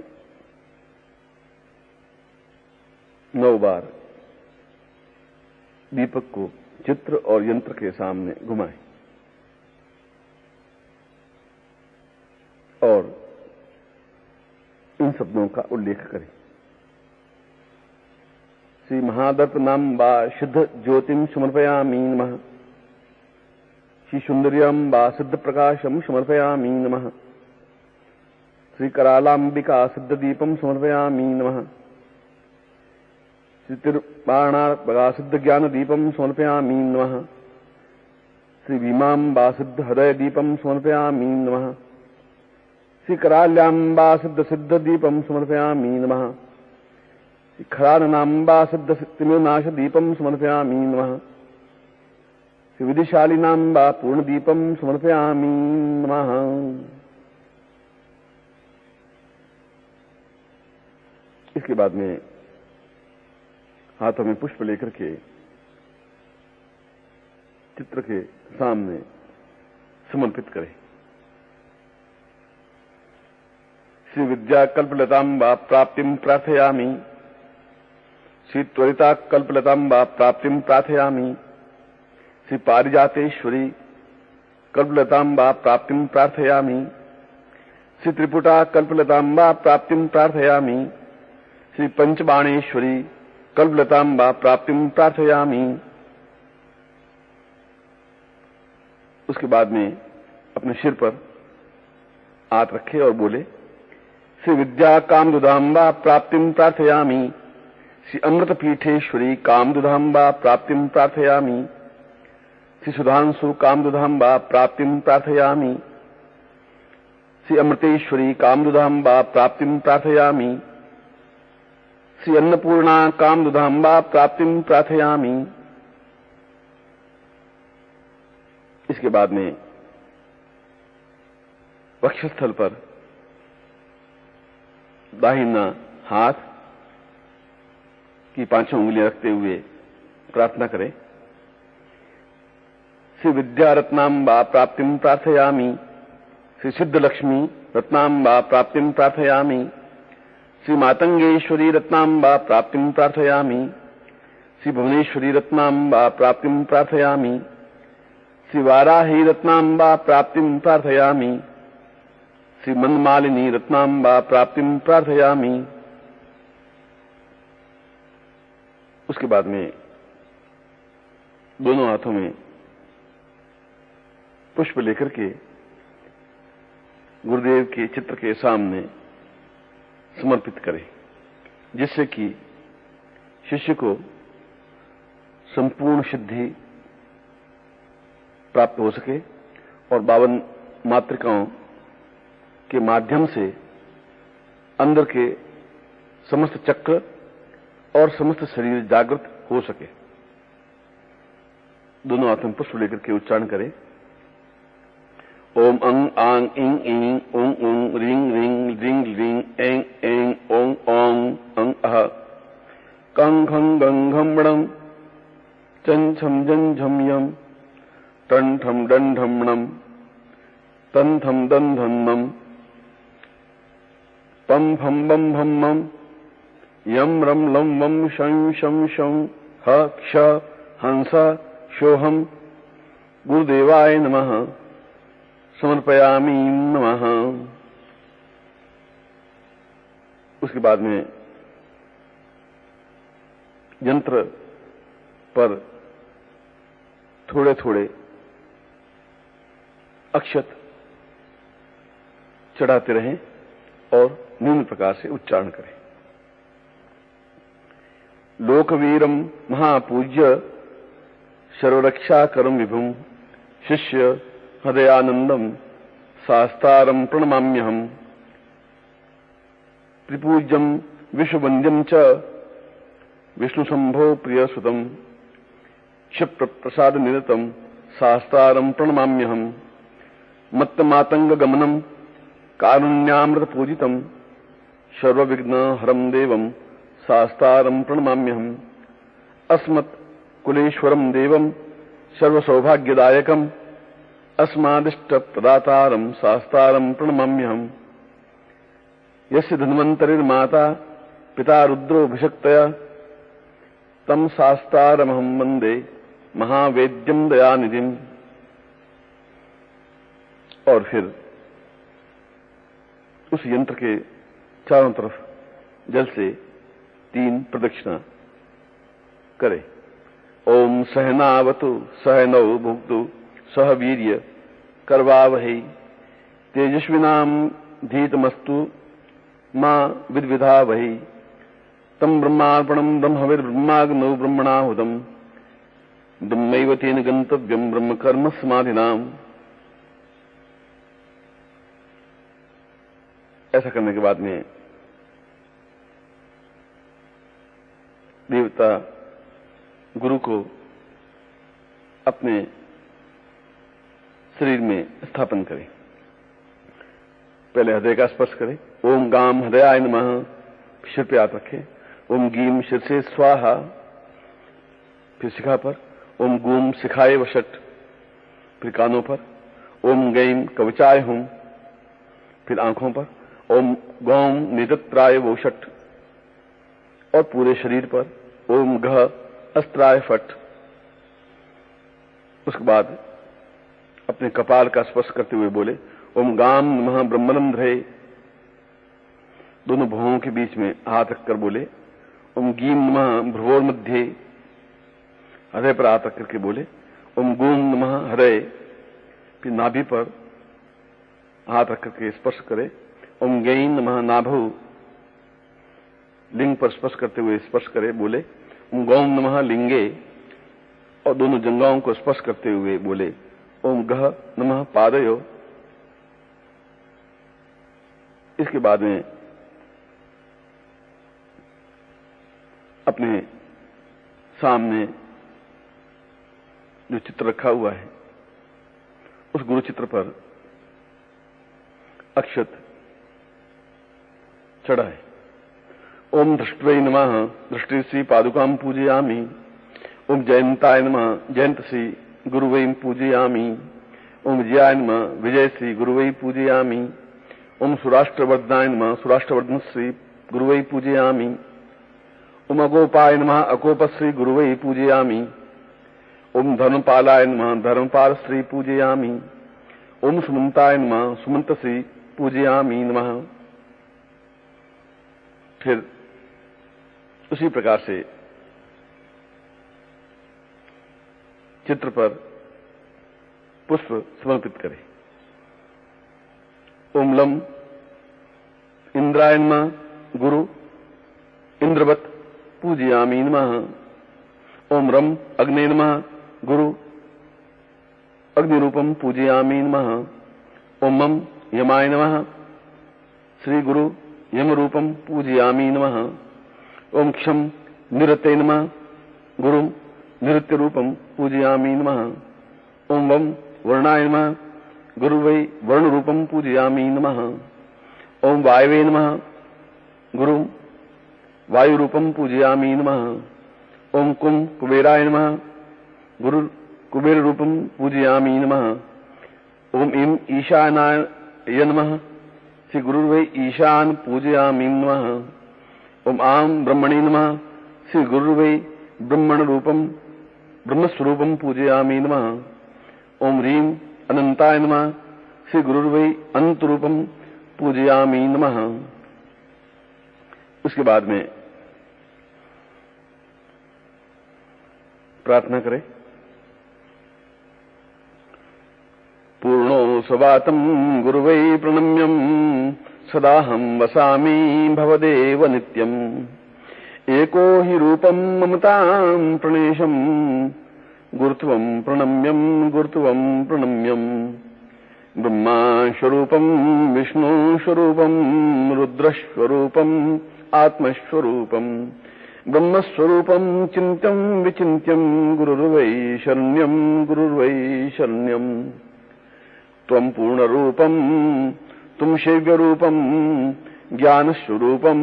9 बार दीपक को चित्र और यंत्र के सामने घुमाएं और इन शब्दों का उल्लेख करें। श्री महादत्त नाम बा सिद्ध ज्योतिम समर्पयामि नमः। श्री सुंदर्यम बा सिद्ध प्रकाशम समर्पयामि नमः। श्री करालांबिका सिद्ध दीपम समर्पयामि नमः। श्री तिरुबाणा सिद्ध ज्ञान दीपम समर्पयामि नमः। श्री भीमांबा सिद्ध हृदय दीपम समर्पयामि नमः। श्री कराल्याम्बा सिद्ध सिद्ध दीपम समर्पयामि नमः। श्री खराननाम्बा सिद्ध तिमिरनाश दीपम समर्पयामि नमः। श्री विधिशालिनाम्बा पूर्ण दीपम समर्पयामि नमः। इसके बाद में हाथों में पुष्प लेकर के चित्र के सामने समर्पित करें। श्री विद्या कल्पलतांबा प्राप्तिम प्रार्थयामि। श्री त्वरिता कल्पलतांबा प्राप्तिम प्रार्थयामि। श्री पारिजातेश्वरी कल्पलतांबा प्राप्तिम प्रार्थयामि। श्री त्रिपुटा कल्पलतांबा प्राप्तिम प्रार्थयामि। श्री पंचबाणेश्वरी कल्पलतांबा प्राप्तिम प्रार्थयामि। उसके बाद में अपने सिर पर हाथ रखे और बोले, श्री विद्या कामदुधांबा प्राप्तिम प्रार्थयामि। श्री अमृत पीठेश्वरी कामदुधांबा प्राप्तिम प्रार्थयामि। श्री सुधांशु कामदुधांबा प्राप्तिम प्रार्थयामि। श्री अमृतेश्वरी कामदुधांबा प्राप्तिम प्रार्थयामि। श्री अन्नपूर्णा कामदुधांबा प्राप्तिम प्रार्थयामि। इसके बाद में वक्षस्थल पर दाहिना हाथ की पांचों उंगलियां रखते हुए प्रार्थना करें। श्री विद्या रत्नांबा प्राप्तिम प्रार्थयामि। श्री सिद्ध लक्ष्मी रत्नांबा प्राप्तिम प्रार्थयामि। श्री मातंगेश्वरी रत्नांबा प्राप्तिम प्रार्थयामि। श्री भुवनेश्वरी रत्नांबा प्राप्तिम प्रार्थयामि। श्री वाराही रत्नांबा प्राप्तिम प्रार्थयामि। श्री मनमालिनी रत्नांबा प्राप्तिम प्रार्थयामि। उसके बाद में दोनों हाथों में पुष्प लेकर के गुरुदेव के चित्र के सामने समर्पित करें, जिससे कि शिष्य को संपूर्ण सिद्धि प्राप्त हो सके और 52 मातृकाओं के माध्यम से अंदर के समस्त चक्र और समस्त शरीर जागृत हो सके। दोनों हाथों में पुष्प लेकर के उच्चारण करें। ओम अंग आंग इंग इंग ओंग ओंग रिंग रिंग रिंग रिंग एंग एंग ओंग ओंग अंग अह कंग खंग गंग घम बड़म चं छम जं झम यम टन ठम डन ढमणम तन थम दन धन्नम पम फम बम भम मम यम रम लम वम शं शम शं ह क्ष हंस शोहम गुरुदेवाय नमः समर्पयामि नमः। उसके बाद में यंत्र पर थोड़े थोड़े अक्षत चढ़ाते रहें और निम्न प्रकार से उच्चारण करें। लोकवीरम महापूज्य सर्वरक्षाकरम विभुम शिष्य हृदयानंदम शास्तारम प्रणमाम्यहम्। त्रिपूज्यम विश्ववंद्यम च विष्णुशंभो प्रियसुतम क्षिप्र प्रसाद निरतम शास्तारम प्रणमाम्यहम्। मत्तमातंग गमनम कारुण्यामृत पूजितम सर्वविघ्न हरम देवम शास्तारम प्रणमाम्यहम्। अस्मत् कुलेश्वरम देवम सर्वसौभाग्यदायकम अस्मादिष्ट प्रदातारम शास्तारम प्रणमाम्यहम्। यस्य धन्वन्तरिर्माता पिता रुद्रोऽभिषक्तया तम शास्तारमहं वंदे महावेद्यम दयानिधिम। और फिर उस यंत्र के चारों तरफ जल से 3 प्रदक्षिणा करे। ओम सहनावतु सहनौ भुक्तु सह वीर्य करवावहै तेजस्विनाम धीतमस्तु मां विद्विधावहै तम ब्रह्मार्पणम ब्रह्मविर्ब्रह्माग्नौ ब्रह्मणाहुतम ब्रह्मैव तेन गंतव्यम ब्रह्म कर्म समाधिनाम। ऐसा करने के बाद में देवता गुरु को अपने शरीर में स्थापन करे। पहले हृदय का स्पर्श करे। ओम गाम हृदयाय नमः, सिर पे हाथ रखे। ओम गीम सिर से स्वाहा, फिर शिखा पर। ओम गूम शिखाए वशट, फिर कानों पर। ओम गैम कवचाय हुम, फिर आंखों पर। ओम गौम निजत्राय वोषट, और पूरे शरीर पर। ओम घ अस्त्राय फट। उसके बाद अपने कपाल का स्पर्श करते हुए बोले ओम गाम नमः ब्रह्मरंध्रे। दोनों भुवों के बीच में हाथ रखकर बोले ओम गीम नमः भ्रुवोर मध्य। हृदय पर हाथ रख करके बोले ओम गूम नमः हृदय। फिर नाभि पर हाथ रख करके स्पर्श करे। ओम गैं नमः नाभौ। लिंग पर स्पर्श करते हुए स्पर्श करे, बोले ओम गौम नमः लिंगे। और दोनों जंघाओं को स्पर्श करते हुए बोले ओम गह नमः पादयो। इसके बाद में अपने सामने जो चित्र रखा हुआ है उस गुरु चित्र पर अक्षत चढ़ाए। ओम दृष्ट्वै नमः, दृष्टि श्री पादुकाम पूजयामि। ओम जयंताय नमः, जयंत श्री गुरुवै पूजयामि। ओम विजयाय नमः, विजय श्री गुरुवै पूजयामि। ओम सुराष्ट्रवर्धनाय नमः, सुराष्ट्रवर्धन श्री गुरुवै पूजयामि। ओम अगोपाय नमः, अगोपश्री गुरुवै पूजयामि। ओम धर्मपालाय नमः, धर्मपाल श्री पूजयामि। ओम सुमंताय नमः, सुमंत श्री पूजयामि नमः। फिर उसी प्रकार से चित्र पर पुष्प समर्पित करें। ओम लम इंद्राय नमः, गुरु इंद्रवत पूजयामि नमः। ओम रम अग्ने नमः, गुरु अग्निरूपम पूजयामि नमः। ओम मम यमाय नमः, श्री गुरु यम रूपम पूजयामि नमः। ओम क्षम निरते नमः, गुरु निरत्य रूपम पूजयामि नमः। ओम वम वर्णाय नमः, गुरु वै वर्ण रूपम पूजयामि नमः। ओम वायवे नमः, गुरु वायु रूपम पूजयामि नमः। ओम कुम कुबेराय नमः, गुरु कुबेर रूपम पूजयामि नमः। ओम इम ईशानाय नमः, श्री गुरु वै ईशान पूजयामि नमः। ओम आम ब्रह्मणे नमः, श्री गुरु वै ब्रह्मण रूपम ब्रह्मस्वरूपम पूजयामि नमः। ओम रीम अनंताय नमः, श्री गुरु वै अनंत रूपम पूजयामि नमः। उसके बाद में प्रार्थना करें। पूर्णो सवातम गुरुवै प्रणम्यम सदाहं वसामि भवदेव नित्यम। एको हि रूपम ममतां प्रणेशम गुरुत्वं प्रणम्यम गुरुत्वं प्रणम्यम। ब्रह्मा स्वरूपम विष्णु स्वरूपम रुद्रस्वरूपम आत्मस्वरूपम ब्रह्मस्वरूपम चिन्त्यं विचिन्त्यं गुरुर्वै शरण्यं गुरुर्वै शरण्यं। त्वं पूर्णरूपं तुम शैव्यरूपं ज्ञानस्वरूपं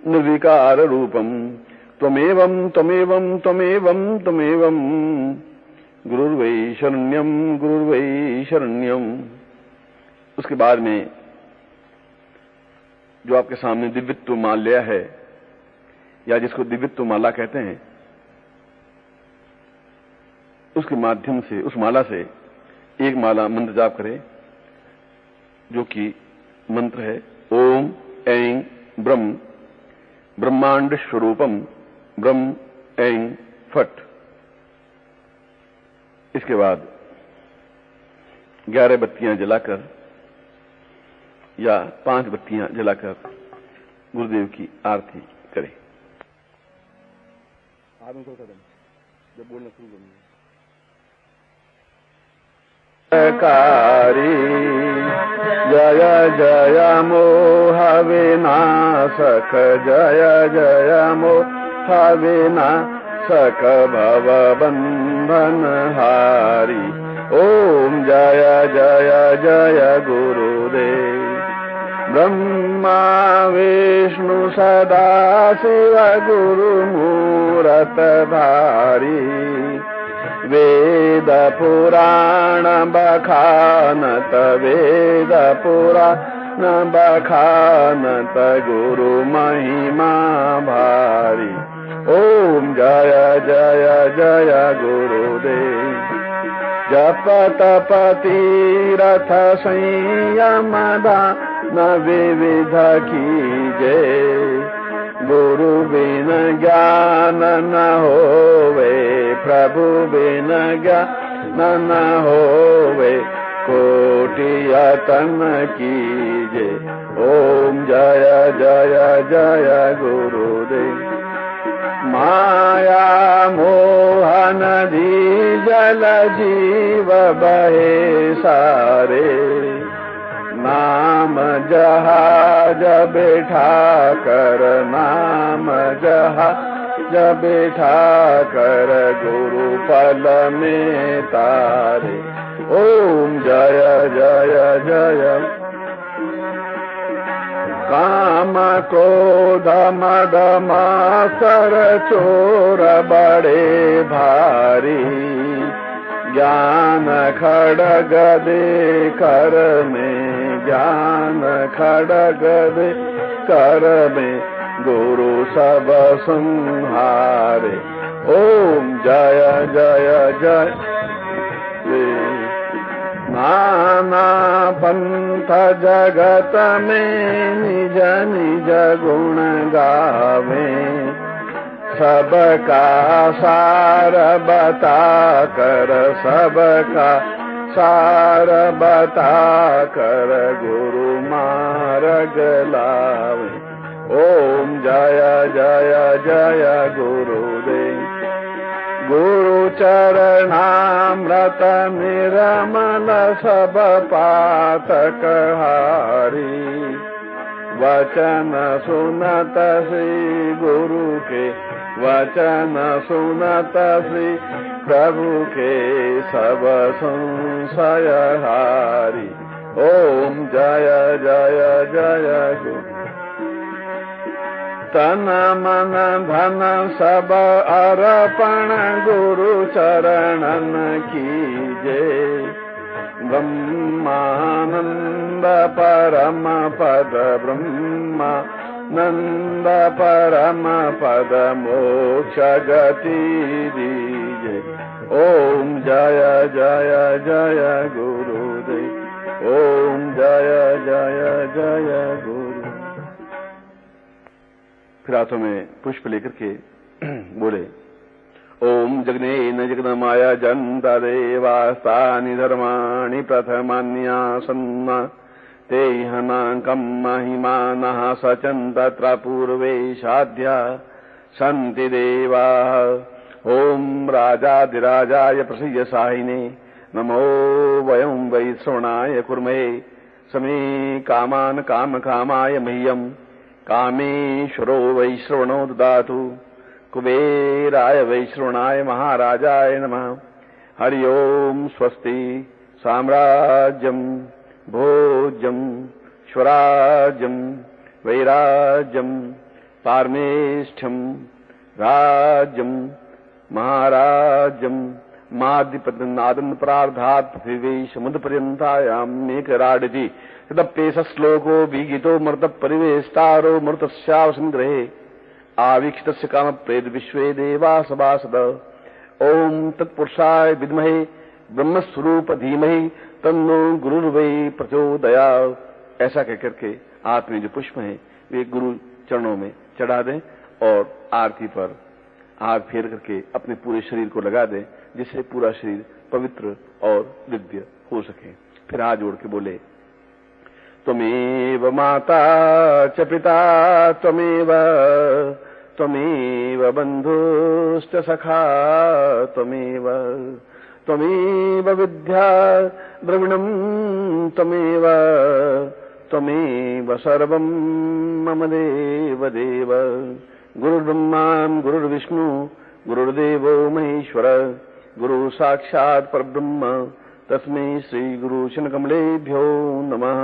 निर्विकाररूपं त्वमेवं त्वमेवं त्वमेवं त्वमेवं गुरुर्वै शरण्यं गुरुर्वै शरण्यं। उसके बाद में जो आपके सामने दिव्यत्व माल्या है या जिसको दिव्यत्व माला कहते हैं उसके माध्यम से, उस माला से एक माला मंत्र जाप करें, जो कि मंत्र है ओम ऐं ब्रह्म ब्रह्मांड स्वरूपम ब्रह्म ऐं फट। इसके बाद 11 बत्तियां जलाकर या 5 बत्तियां जलाकर गुरुदेव की आरती करें। जब बोलना शुरू करेंगे, कारी जय जय मोह विनाशक जय जय मोह विनाशक भव बंधन हारी। ओम जय जय जय गुरुदेव ब्रह्मा विष्णु सदा शिव गुरु मूरत धारी। वेद पुराण बखानत वेद पुराण बखानत गुरु महिमा भारी। ओम जय जय जय गुरुदेव जप तप तीरथ संयम दान विविध कीजे। गुरु बिन ज्ञान न होवे प्रभु बिन ज्ञान न होवे कोटि यतन कीजे। ओम जय जय जय गुरुदेव माया मोहन दी जल जीव बहे सारे। नाम जहाज बैठा कर नाम जहाज बैठा कर गुरु पल में तारे। ओम जय जय जय काम क्रोध मद मासर चोर बड़े भारी। ज्ञान खड़ग दे कर में ज्ञान खड़ग दे कर में गुरु सब संहारे। ओम जय जय जय नाना पंथ जगत में निज निज गुण गावे। सबका सार बता कर सबका सार बता कर गुरु मार्ग लावे। ओम जय जय जय गुरुदेव गुरु चरणामृत निर्मल सब पातक हारी। वचन सुनत श्री गुरु के वचन सुनत श्री प्रभु के सब संशय हारी। ओम जय जय जय गुरु तन मन धन सब अर्पण गुरु चरणन कीजे। ब्रह्मानंद परम पद ब्रह्मानंद परम पद मोक्ष गति दीजे। ओम जय जय जय गुरुदेव ओम जय जय जय गुरु। फिर हाथों में पुष्प लेकर के बोले ओम जगनेन जगदमाया जन्ता देवास्तानि धर्माणि प्रथमान्यासन्न ते हनाकं महिमानः सचन् तत्र पूर्वे साध्या सन्ति देवाः। ओम राजाधिराजाय प्रसीद साहिने नमो वयं वै श्रवणाय कुर्महे। समे कामान् कामकामाय मह्यम् कामेश्वरो वैश्रवणो ददातु। कुबेराय वैश्रवणाय महाराजाय नमः। हरि ओम स्वस्ति साम्राज्यम भोज्यम स्वराज्यम वैराज्यम पारमेष्ठ्यम राज्यम महाराज्यम मादिपतनादन प्रार्धात् पृथिवी समुद्र पर्यंतायाम मेघराडति तदप्येष श्लोको विगीतो मृत परिवेष्टारो मृतस्यावसंग्रहे आवीक्षितस्य काम प्रेत विश्वे देवा सभासद। ओम तत्पुरुषाय विद्महे ब्रह्मस्वरूप धीमहि तन्नो गुरुर्वै प्रचोदयात्। ऐसा कहकर के हाथ में जो पुष्प हैं वे गुरु चरणों में चढ़ा दें और आरती पर हाथ फेर करके अपने पूरे शरीर को लगा दें, जिससे पूरा शरीर पवित्र और दिव्य हो सके। फिर हाथ जोड़ के बोले, त्वमेव माता च पिता त्वमेव त्वमेव बन्धुश्च सखा त्वमेव त्वमेव विद्या द्रविणं त्वमेव त्वमेव सर्वं मम देव देव। गुरुर्ब्रह्मा गुरुर्विष्णु गुरुर्देवो महेश्वर गुरु साक्षात् परब्रह्म तस्मै श्री गुरु चरणकमलेभ्यो नमः।